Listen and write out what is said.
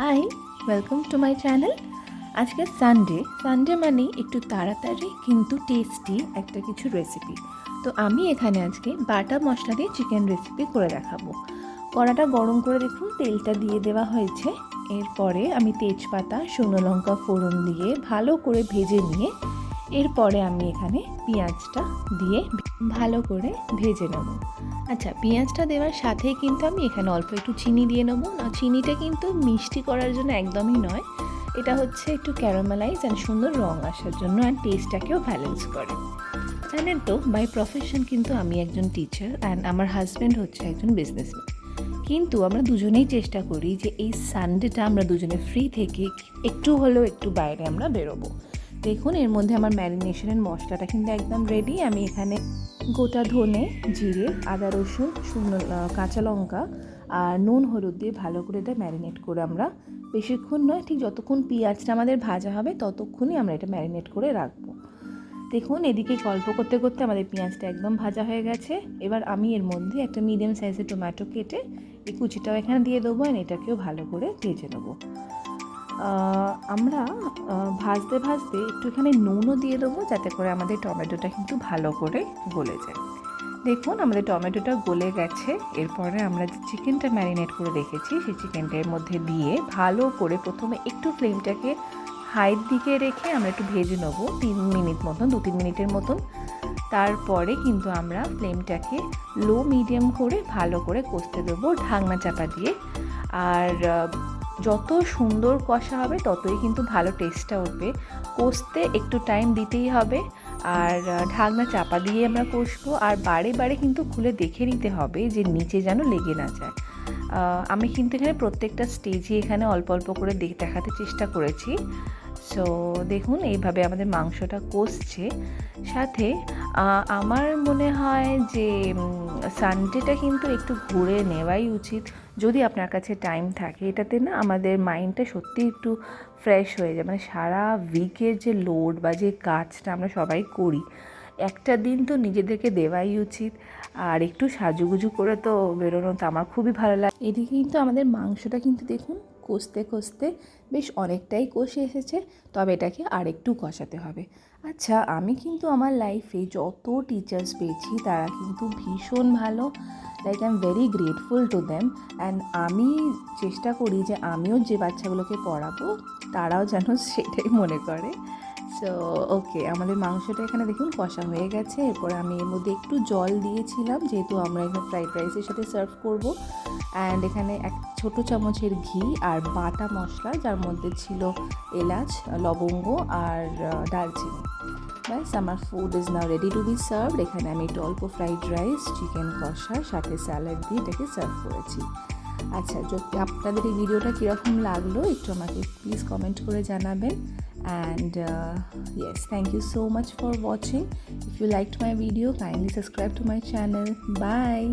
High, welcome to my channel. আজকে Sunday মানেই একটু তাড়াতাড়ি কিন্তু টেস্টি একটা কিছু রেসিপি। তো আমি এখানে আজকে বাটা মশলা দিয়ে চিকেন রেসিপি করে দেখাবো। কড়াটা গরম করে দেখুন, তেলটা দিয়ে দেওয়া হয়েছে। এরপরে আমি তেজপাতা, শুকনো লঙ্কা ফোড়ন দিয়ে ভালো করে ভেজে নিয়ে এরপরে আমি এখানে পেঁয়াজটা দিয়ে ভালো করে ভেজে নেব। আচ্ছা, পেঁয়াজটা দেওয়ার সাথেই কিন্তু আমি এখানে অল্প একটু চিনি দিয়ে নেবো। না, চিনিটা কিন্তু মিষ্টি করার জন্য একদমই নয়, এটা হচ্ছে একটু ক্যারামেলাইজ অ্যান্ড সুন্দর রং আসার জন্য, অ্যান্ড টেস্টটাকেও ব্যালেন্স করে। জানেন তো, বাই প্রফেশন কিন্তু আমি একজন টিচার অ্যান্ড আমার হাজব্যান্ড হচ্ছে একজন বিজনেসম্যান। কিন্তু আমরা দুজনেই চেষ্টা করি যে এই সানডেটা আমরা দুজনে ফ্রি থেকে একটু হলেও একটু বাইরে আমরা বেরোবো। দেখুন, এর মধ্যে আমার ম্যারিনেশনের মশলাটা কিন্তু একদম রেডি। আমি এখানে গোটা ধনে, জিরে, আদা, রসুন, শুকনো কাঁচা লঙ্কা আর নুন হলুদ দিয়ে ভালো করে এটা ম্যারিনেট করে আমরা বেশিক্ষণ নয়, ঠিক যতক্ষণ পেঁয়াজটা আমাদের ভাজা হবে ততক্ষণই আমরা এটা ম্যারিনেট করে রাখবো। দেখুন, এদিকে গল্প করতে করতে আমাদের পেঁয়াজটা একদম ভাজা হয়ে গেছে। এবার আমি এর মধ্যে একটা মিডিয়াম সাইজের টমেটো কেটে এই কুচিটাও এখানে দিয়ে দেবো, আর এটাকেও ভালো করে ভেজে নেবো। আমরা ভাজতে ভাজতে একটু এখানে নুনও দিয়ে দেবো, যাতে করে আমাদের টমেটোটা কিন্তু ভালো করে গলে যায়। দেখুন, আমাদের টমেটোটা গলে গেছে। এরপরে আমরা যে চিকেনটা ম্যারিনেট করে রেখেছি সেই চিকেনটার মধ্যে দিয়ে ভালো করে প্রথমে একটু ফ্লেমটাকে হাইয়ের দিকে রেখে আমরা একটু ভেজে নেবো 2-3 মিনিটের মতন। তারপরে কিন্তু আমরা ফ্লেমটাকে লো মিডিয়াম করে ভালো করে কষতে দেবো ঢাকনা চাপা দিয়ে। আর যত সুন্দর কষা হবে ততই কিন্তু ভালো টেস্টটা উঠবে। কষতে একটু টাইম দিতেই হবে, আর ঢাকনা চাপা দিয়ে আমরা কষবো। আর বারে বারে কিন্তু খুলে দেখে নিতে হবে যে নিচে যেন লেগে না যায়। আমি কিন্তু এখানে প্রত্যেকটা স্টেজে এখানে অল্প অল্প করে দেখাতে চেষ্টা করেছি। সো দেখুন, এইভাবে আমাদের মাংসটা কষছে। সাথে আমার মনে হয় যে সানডেটা কিন্তু একটু ঘুরে নেওয়াই উচিত, যদি আপনার কাছে টাইম থাকে। এটাতে না আমাদের মাইন্ডটা সত্যি একটু ফ্রেশ হয়ে যায়। মানে সারা উইকের যে লোড বা যে কাজটা আমরা সবাই করি, একটা দিন তো নিজেদেরকে দেওয়াই উচিত। আর একটু সাজুগুজু করে তো বেরোনো তো আমার খুবই ভালো লাগে। এদিকে কিন্তু আমাদের মাংসটা কিন্তু দেখুন কষতে কষতে বেশ অনেকটাই কষে এসেছে, তবে এটাকে আরেকটু কষাতে হবে। আচ্ছা, আমি কিন্তু আমার লাইফে যত টিচার্স পেয়েছি তারা কিন্তু ভীষণ ভালো, like I am very grateful to them. And আমি চেষ্টা করি যে আমিও যে বাচ্চাগুলোকে পড়াবো তারাও যেন সেটাই মনে করে। সো ওকে, আমাদের মাংসটা এখানে দেখুন কষা হয়ে গেছে। এরপর আমি এর মধ্যে একটু জল দিয়েছিলাম, যেহেতু আমরা এখানে ফ্রাইড রাইসের সাথে সার্ভ করব। অ্যান্ড এখানে এক ছোটো চামচের ঘি আর বাটা মশলা, যার মধ্যে ছিল এলাচ, লবঙ্গ আর দারচিনি। ব্যাস, আমার food is now ready to B served. এখানে আমি একটু অল্প ফ্রাইড রাইস, চিকেন কষা, সাথে স্যালাড দিয়ে এটাকে সার্ভ করেছি। আচ্ছা, যদি আপনাদের এই ভিডিওটা কীরকম লাগলো একটু আমাকে প্লিজ কমেন্ট করে জানাবেন। And yes, thank you so much for watching. If you liked my video, kindly subscribe to my channel. Bye.